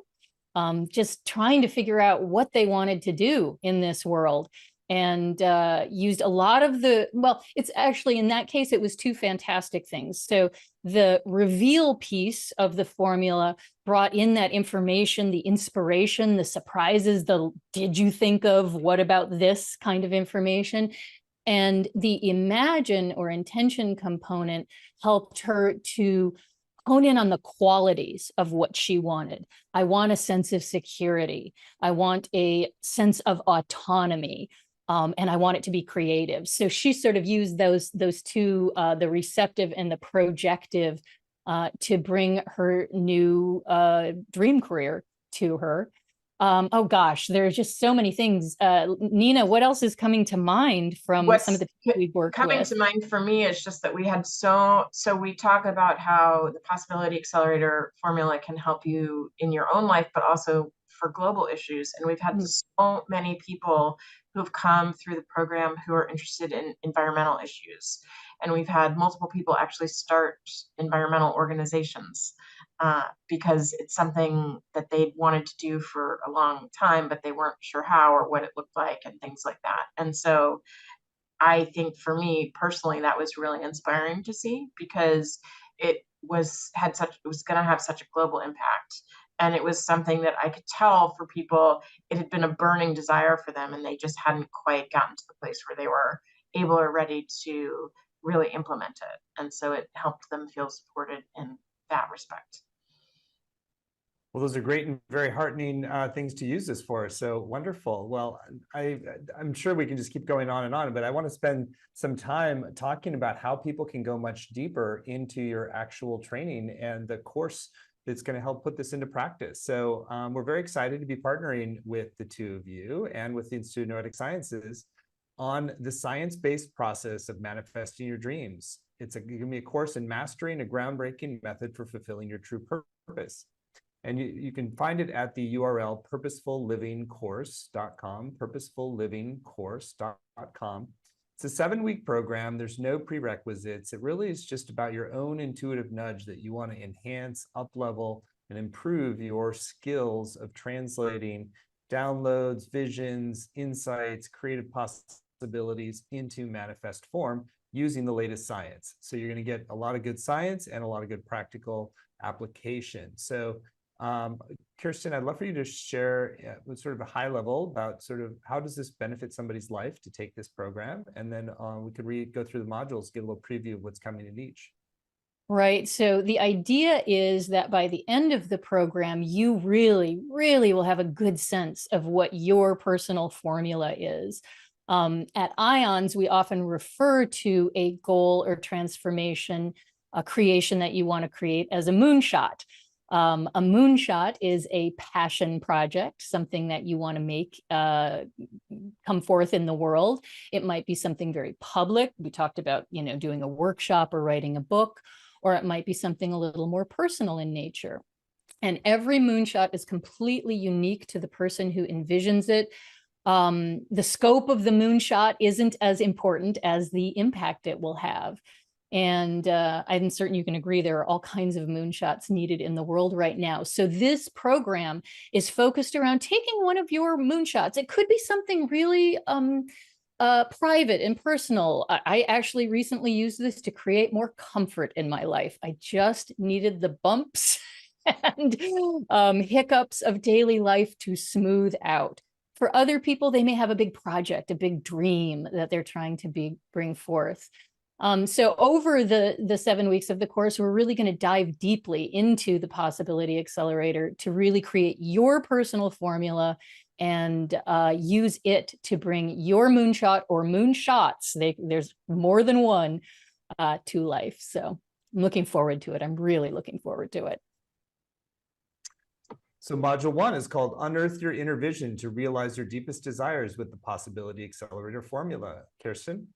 just trying to figure out what they wanted to do in this world, and used a lot of the, well, it's actually, in that case, it was two fantastic things. So the reveal piece of the formula brought in that information, the inspiration, the surprises, the did you think of, what about this kind of information. And the imagine or intention component helped her to hone in on the qualities of what she wanted. I want a sense of security. I want a sense of autonomy. And I want it to be creative. So she sort of used those two, the receptive and the projective, to bring her new dream career to her. Oh gosh, there's just so many things. Nina, what else is coming to mind from some of the people we've worked with? Coming to mind for me is just that we had so we talk about how the possibility accelerator formula can help you in your own life, but also for global issues. And we've had so many people who've come through the program who are interested in environmental issues. And we've had multiple people actually start environmental organizations because it's something that they'd wanted to do for a long time, but they weren't sure how or what it looked like and things like that. And so I think for me personally, that was really inspiring to see, because it was going to have such a global impact. And it was something that I could tell for people, it had been a burning desire for them, and they just hadn't quite gotten to the place where they were able or ready to really implement it. And so it helped them feel supported in that respect. Well, those are great and very heartening things to use this for. So wonderful. Well, I'm sure we can just keep going on and on, but I want to spend some time talking about how people can go much deeper into your actual training and the course that's going to help put this into practice. So we're very excited to be partnering with the two of you and with the Institute of Noetic Sciences on the science-based process of manifesting your dreams. It's going to be a course in mastering a groundbreaking method for fulfilling your true purpose. And you can find it at the URL purposefullivingcourse.com, purposefullivingcourse.com. It's a 7-week program. There's no prerequisites. It really is just about your own intuitive nudge that you want to enhance, up-level, and improve your skills of translating downloads, visions, insights, creative possibilities into manifest form using the latest science. So you're going to get a lot of good science and a lot of good practical application. So Kerstin, I'd love for you to share with sort of a high level about sort of how does this benefit somebody's life to take this program, and then we could go through the modules, get a little preview of what's coming in each. Right. So the idea is that by the end of the program, you really, really will have a good sense of what your personal formula is. At IONS, we often refer to a goal or transformation, a creation that you want to create as a moonshot. A moonshot is a passion project, something that you want to make come forth in the world. It might be something very public. We talked about, doing a workshop or writing a book, or it might be something a little more personal in nature. And every moonshot is completely unique to the person who envisions it. The scope of the moonshot isn't as important as the impact it will have. And I'm certain you can agree there are all kinds of moonshots needed in the world right now. So this program is focused around taking one of your moonshots. It could be something really private and personal. I actually recently used this to create more comfort in my life. I just needed the bumps and hiccups of daily life to smooth out. For other people, they may have a big project, a big dream that they're trying to bring forth. So over the 7 weeks of the course, we're really going to dive deeply into the possibility accelerator to really create your personal formula and use it to bring your moonshot or moonshots, there's more than one, to life. So I'm looking forward to it. I'm really looking forward to it. So module 1 is called Unearth Your Inner Vision to Realize Your Deepest Desires with the Possibility Accelerator Formula. Kerstin?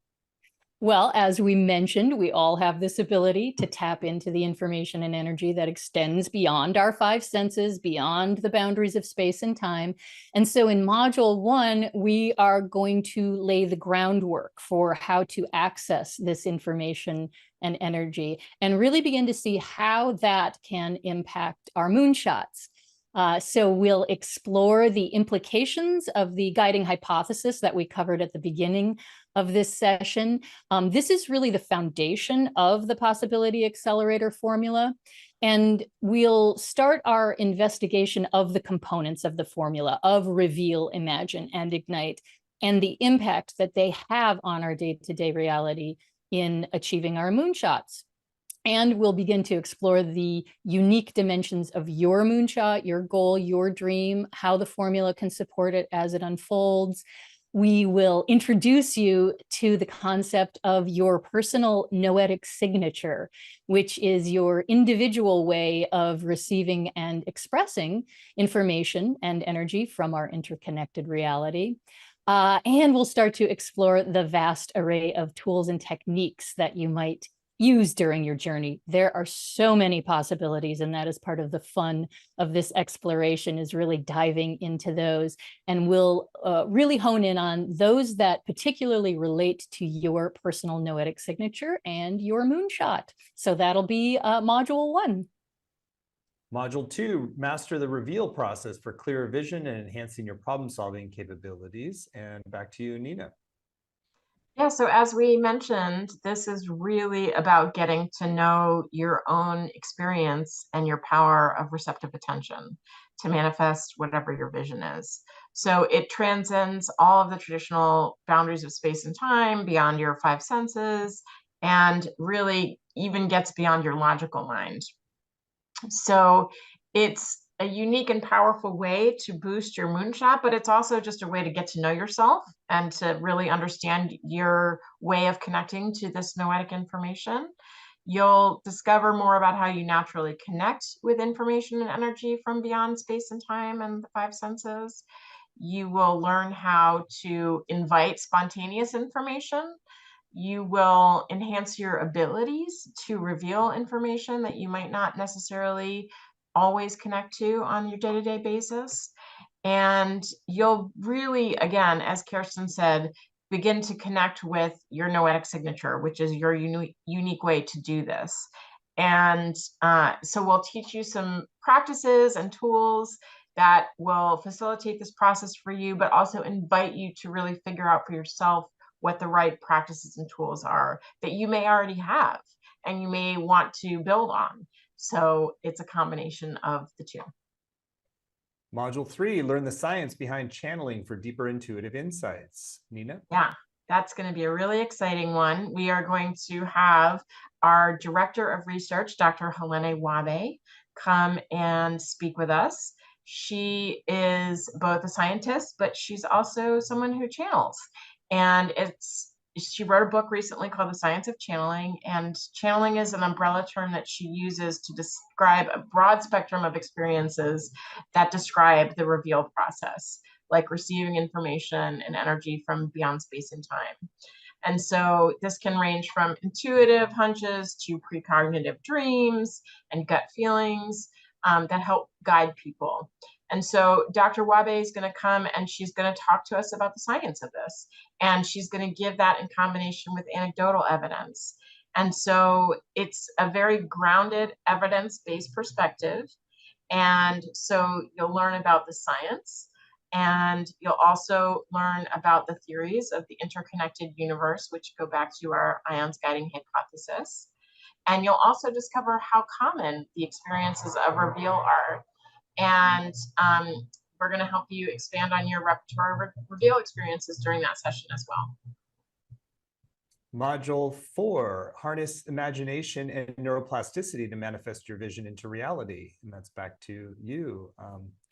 Well, as we mentioned, we all have this ability to tap into the information and energy that extends beyond our five senses, beyond the boundaries of space and time. And so in module 1, we are going to lay the groundwork for how to access this information and energy and really begin to see how that can impact our moonshots. So we'll explore the implications of the guiding hypothesis that we covered at the beginning of this session. This is really the foundation of the possibility accelerator formula. And we'll start our investigation of the components of the formula of reveal, imagine, and ignite, and the impact that they have on our day-to-day reality in achieving our moonshots. And we'll begin to explore the unique dimensions of your moonshot, your goal, your dream, how the formula can support it as it unfolds. We will introduce you to the concept of your personal noetic signature, which is your individual way of receiving and expressing information and energy from our interconnected reality. And we'll start to explore the vast array of tools and techniques that you might use during your journey. There are so many possibilities, and that is part of the fun of this exploration, is really diving into those. And we'll really hone in on those that particularly relate to your personal noetic signature and your moonshot. So that'll be module 1. Module 2, master the reveal process for clearer vision and enhancing your problem-solving capabilities. And back to you, Nina. Yeah, so as we mentioned, this is really about getting to know your own experience and your power of receptive attention to manifest whatever your vision is. So it transcends all of the traditional boundaries of space and time, beyond your five senses, and really even gets beyond your logical mind. So it's a unique and powerful way to boost your moonshot, but it's also just a way to get to know yourself and to really understand your way of connecting to this noetic information. You'll discover more about how you naturally connect with information and energy from beyond space and time and the five senses. You will learn how to invite spontaneous information. You will enhance your abilities to reveal information that you might not necessarily always connect to on your day-to-day basis. And you'll really, again, as Kerstin said, begin to connect with your noetic signature, which is your unique way to do this. And so we'll teach you some practices and tools that will facilitate this process for you, but also invite you to really figure out for yourself what the right practices and tools are that you may already have and you may want to build on. So it's a combination of the two. Module 3, learn the science behind channeling for deeper intuitive insights. Nina? Yeah, that's going to be a really exciting one. We are going to have our Director of Research, Dr. Helene Wabe, come and speak with us. She is both a scientist, but she's also someone who channels. And she wrote a book recently called The Science of Channeling, and channeling is an umbrella term that she uses to describe a broad spectrum of experiences that describe the reveal process, like receiving information and energy from beyond space and time. And so this can range from intuitive hunches to precognitive dreams and gut feelings that help guide people. And so Dr. Wabe is going to come and she's going to talk to us about the science of this. And she's going to give that in combination with anecdotal evidence. And so it's a very grounded, evidence-based perspective. And so you'll learn about the science, and you'll also learn about the theories of the interconnected universe, which go back to our ions guiding hypothesis. And you'll also discover how common the experiences of reveal are. And we're going to help you expand on your repertoire of reveal experiences during that session as well. Module 4, harness imagination and neuroplasticity to manifest your vision into reality. And that's back to you,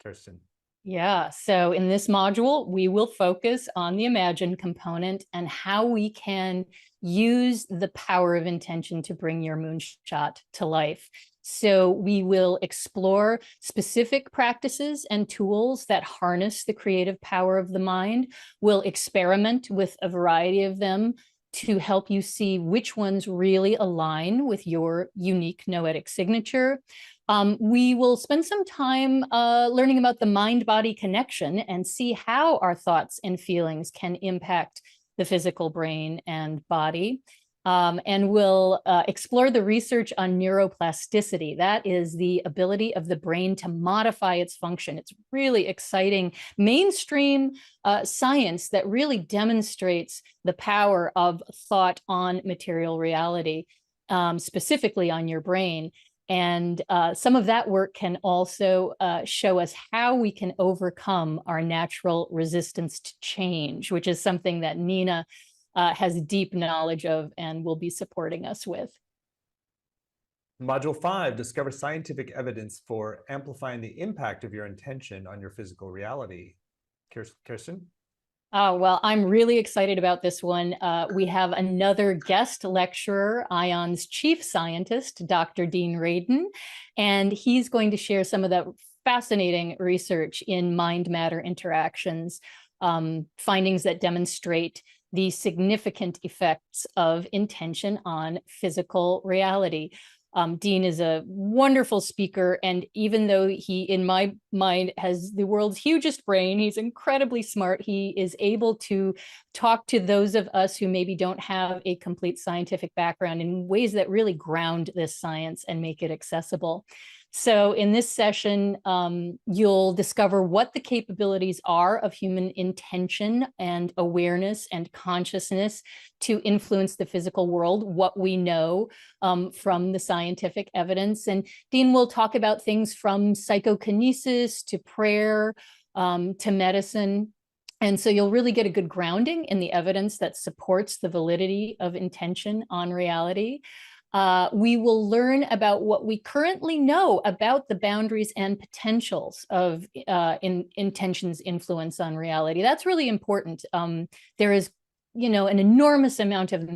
Kerstin. Yeah, so in this module, we will focus on the imagine component and how we can use the power of intention to bring your moonshot to life. So we will explore specific practices and tools that harness the creative power of the mind. We'll experiment with a variety of them to help you see which ones really align with your unique noetic signature. We will spend some time learning about the mind-body connection and see how our thoughts and feelings can impact the physical brain and body. And we'll explore the research on neuroplasticity. That is the ability of the brain to modify its function. It's really exciting mainstream science that really demonstrates the power of thought on material reality, specifically on your brain. And some of that work can also show us how we can overcome our natural resistance to change, which is something that Nina has deep knowledge of and will be supporting us with. Module 5, discover scientific evidence for amplifying the impact of your intention on your physical reality. Kerstin? Oh, well, I'm really excited about this one. We have another guest lecturer, ION's chief scientist, Dr. Dean Radin, and he's going to share some of the fascinating research in mind-matter interactions, findings that demonstrate the significant effects of intention on physical reality. Dean is a wonderful speaker, and even though he, in my mind, has the world's hugest brain, he's incredibly smart. He is able to talk to those of us who maybe don't have a complete scientific background in ways that really ground this science and make it accessible. So in this session, you'll discover what the capabilities are of human intention and awareness and consciousness to influence the physical world, what we know from the scientific evidence. And Dean will talk about things from psychokinesis to prayer to medicine. And so you'll really get a good grounding in the evidence that supports the validity of intention on reality. We will learn about what we currently know about the boundaries and potentials of intention's influence on reality. That's really important. There is, an enormous amount of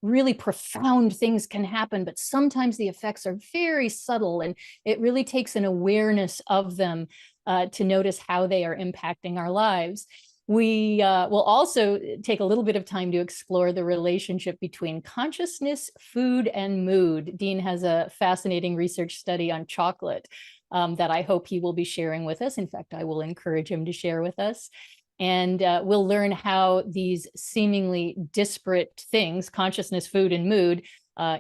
really profound things can happen, but sometimes the effects are very subtle, and it really takes an awareness of them to notice how they are impacting our lives. We will also take a little bit of time to explore the relationship between consciousness, food, and mood. Dean has a fascinating research study on chocolate that I hope he will be sharing with us. In fact, I will encourage him to share with us. And we'll learn how these seemingly disparate things, consciousness, food, and mood,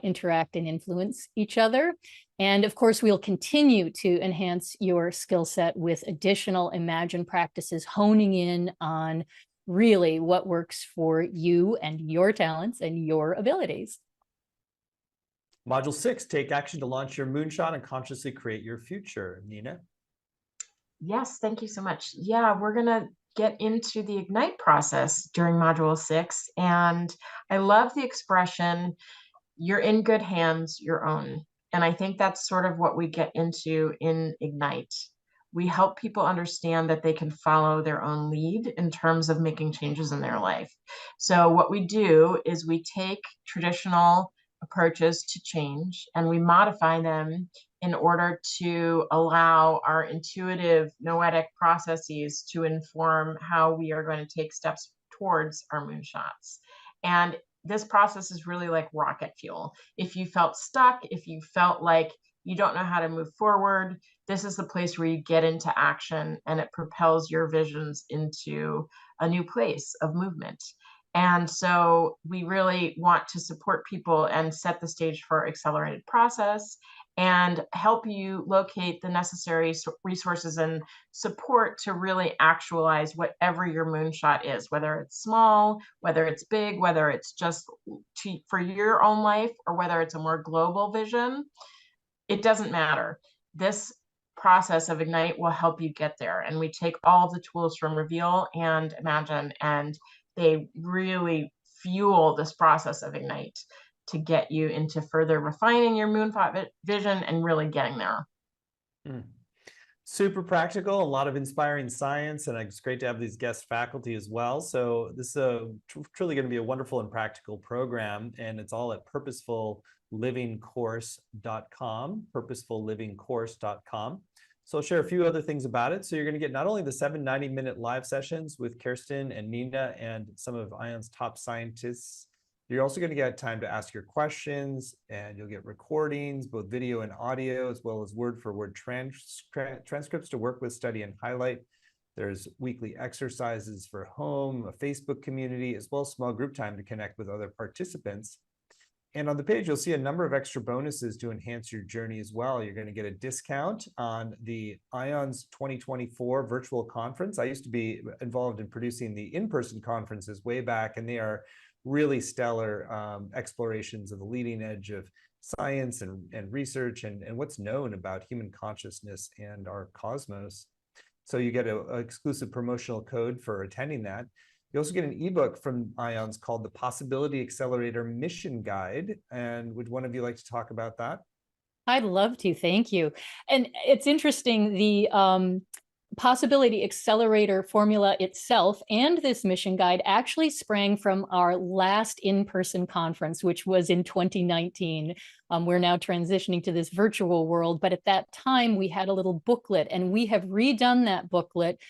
interact and influence each other. And of course, we'll continue to enhance your skill set with additional Imagine practices, honing in on really what works for you and your talents and your abilities. Module 6, take action to launch your moonshot and consciously create your future. Nina? Yes, thank you so much. Yeah, we're going to get into the Ignite process during Module 6. And I love the expression, you're in good hands, your own. And I think that's sort of what we get into in Ignite. We help people understand that they can follow their own lead in terms of making changes in their life. So what we do is we take traditional approaches to change and we modify them in order to allow our intuitive noetic processes to inform how we are going to take steps towards our moonshots. And this process is really like rocket fuel. If you felt stuck, if you felt like you don't know how to move forward, this is the place where you get into action and it propels your visions into a new place of movement. And so we really want to support people and set the stage for accelerated process and help you locate the necessary resources and support to really actualize whatever your moonshot is, whether it's small, whether it's big, whether it's just for your own life, or whether it's a more global vision. It doesn't matter. This process of Ignite will help you get there. And we take all the tools from Reveal and Imagine, and they really fuel this process of Ignite to get you into further refining your moonshot vision and really getting there. Super practical, a lot of inspiring science, and it's great to have these guest faculty as well. So this is truly going to be a wonderful and practical program, and it's all at purposefullivingcourse.com, purposefullivingcourse.com. So I'll share a few other things about it. So you're going to get not only the 7 90-minute live sessions with Kerstin and Nina and some of ION's top scientists You're also going to get time to ask your questions, and you'll get recordings, both video and audio, as well as word-for-word transcripts to work with, study, and highlight. There's weekly exercises for home, a Facebook community, as well as small group time to connect with other participants. And on the page, you'll see a number of extra bonuses to enhance your journey as well. You're going to get a discount on the IONS 2024 virtual conference. I used to be involved in producing the in-person conferences way back, and they are really stellar explorations of the leading edge of science and research and what's known about human consciousness and our cosmos. So you get an exclusive promotional code for attending that. You also get an ebook from IONS called the Possibility Accelerator Mission Guide. And would one of you like to talk about that? I'd love to, thank you. And it's interesting, the Possibility Accelerator formula itself and this mission guide actually sprang from our last in-person conference, which was in 2019. We're now transitioning to this virtual world, but at that time we had a little booklet, and we have redone that booklet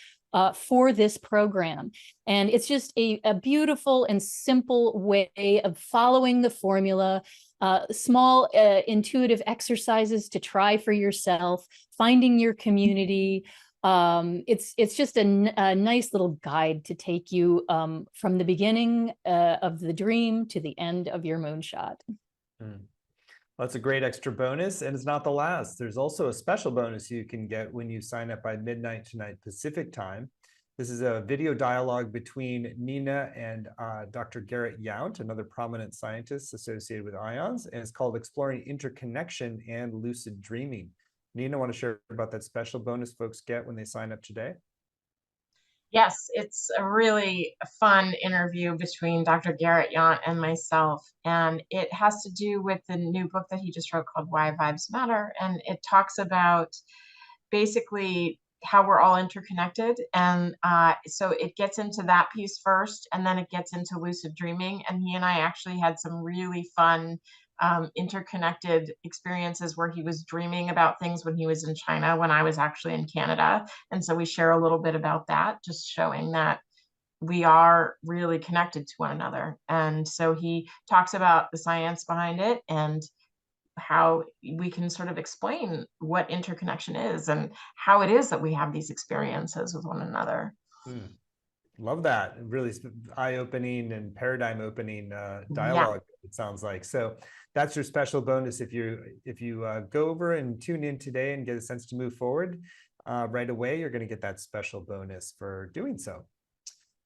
for this program. And it's just a beautiful and simple way of following the formula, small intuitive exercises to try for yourself, finding your community. It's just a nice little guide to take you from the beginning of the dream to the end of your moonshot. Well, that's a great extra bonus, and it's not the last. There's also a special bonus you can get when you sign up by midnight tonight Pacific time. This is a video dialogue between Nina and Dr. Garrett Yount, another prominent scientist associated with IONS, and it's called Exploring Interconnection and Lucid Dreaming. Nina, want to share about that special bonus folks get when they sign up today? Yes, it's a really fun interview between Dr. Garrett Yount and myself, and it has to do with the new book that he just wrote called Why Vibes Matter, and it talks about basically how we're all interconnected, and so it gets into that piece first, and then it gets into lucid dreaming, and he and I actually had some really fun interconnected experiences where he was dreaming about things when he was in China, when I was actually in Canada. And so we share a little bit about that, just showing that we are really connected to one another. And so he talks about the science behind it and how we can sort of explain what interconnection is and how it is that we have these experiences with one another. Love that. Really eye-opening and paradigm-opening dialogue, it sounds like. So that's your special bonus. If you go over and tune in today and get a sense to move forward right away, you're going to get that special bonus for doing so.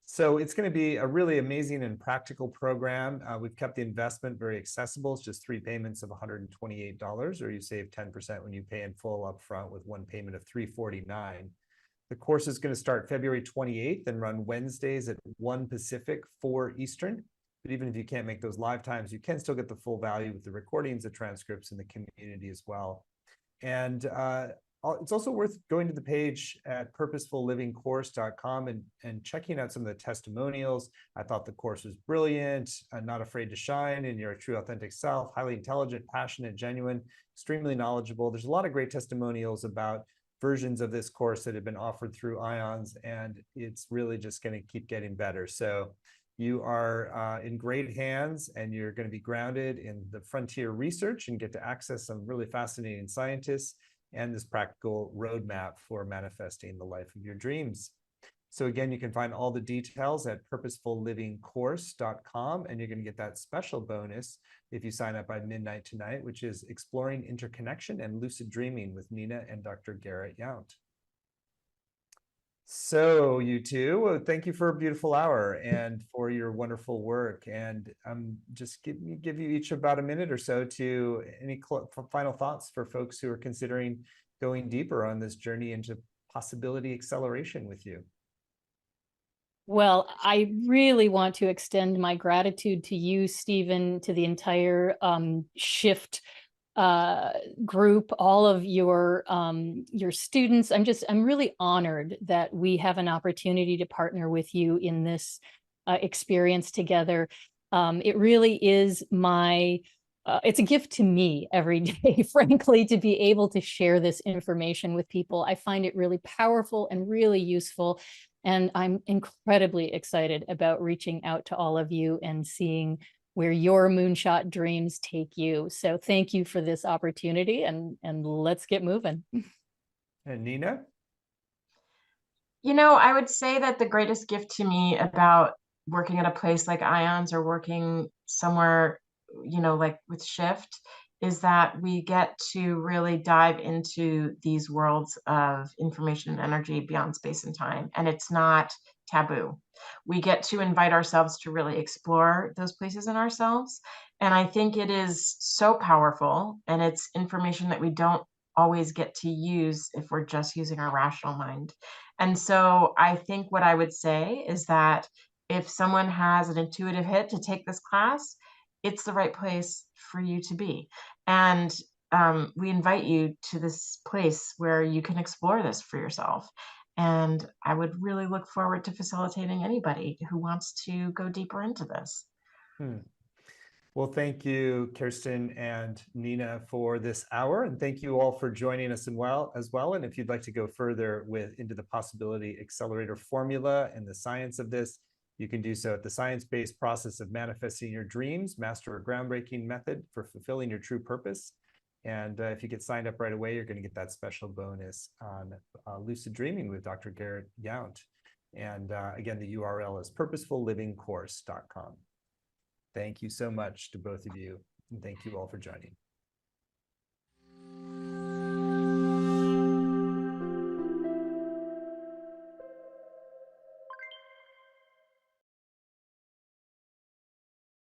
So it's going to be a really amazing and practical program. We've kept the investment very accessible. It's just 3 payments of $128, or you save 10% when you pay in full upfront with 1 payment of $349. The course is going to start February 28th and run Wednesdays at 1 Pacific, 4 Eastern. But even if you can't make those live times, you can still get the full value with the recordings, the transcripts, and the community as well. And it's also worth going to the page at purposefullivingcourse.com and checking out some of the testimonials. I thought the course was brilliant, not afraid to shine, and you're a true authentic self, highly intelligent, passionate, genuine, extremely knowledgeable. There's a lot of great testimonials about versions of this course that have been offered through IONS, and it's really just going to keep getting better. So you are in great hands, and you're going to be grounded in the frontier research and get to access some really fascinating scientists and this practical roadmap for manifesting the life of your dreams. So again, you can find all the details at purposefullivingcourse.com, and you're going to get that special bonus if you sign up by midnight tonight, which is Exploring Interconnection and Lucid Dreaming with Nina and Dr. Garrett Yount. So you two, thank you for a beautiful hour and for your wonderful work. And just give you each about a minute or so to any final thoughts for folks who are considering going deeper on this journey into possibility acceleration with you. Well, I really want to extend my gratitude to you, Stephen, to the entire Shift group, all of your students. I'm really honored that we have an opportunity to partner with you in this experience together. It really is it's a gift to me every day, frankly, to be able to share this information with people. I find it really powerful and really useful. And I'm incredibly excited about reaching out to all of you and seeing where your moonshot dreams take you. So thank you for this opportunity, and let's get moving. And Nina? You know, I would say that the greatest gift to me about working at a place like IONS or working somewhere, you know, like with Shift, is that we get to really dive into these worlds of information and energy beyond space and time, and it's not taboo. We get to invite ourselves to really explore those places in ourselves, and I think it is so powerful, and it's information that we don't always get to use if we're just using our rational mind. And so I think what I would say is that if someone has an intuitive hit to take this class, it's the right place for you to be. And we invite you to this place where you can explore this for yourself. And I would really look forward to facilitating anybody who wants to go deeper into this. Well, thank you, Kerstin and Nina, for this hour. And thank you all for joining us as well. And if you'd like to go further into the possibility accelerator formula and the science of this, you can do so at the Science-Based Process of Manifesting Your Dreams, Master a Groundbreaking Method for Fulfilling Your True Purpose. And if you get signed up right away, you're going to get that special bonus on lucid dreaming with Dr. Garrett Yount. And again, the URL is purposefullivingcourse.com. Thank you so much to both of you, and thank you all for joining.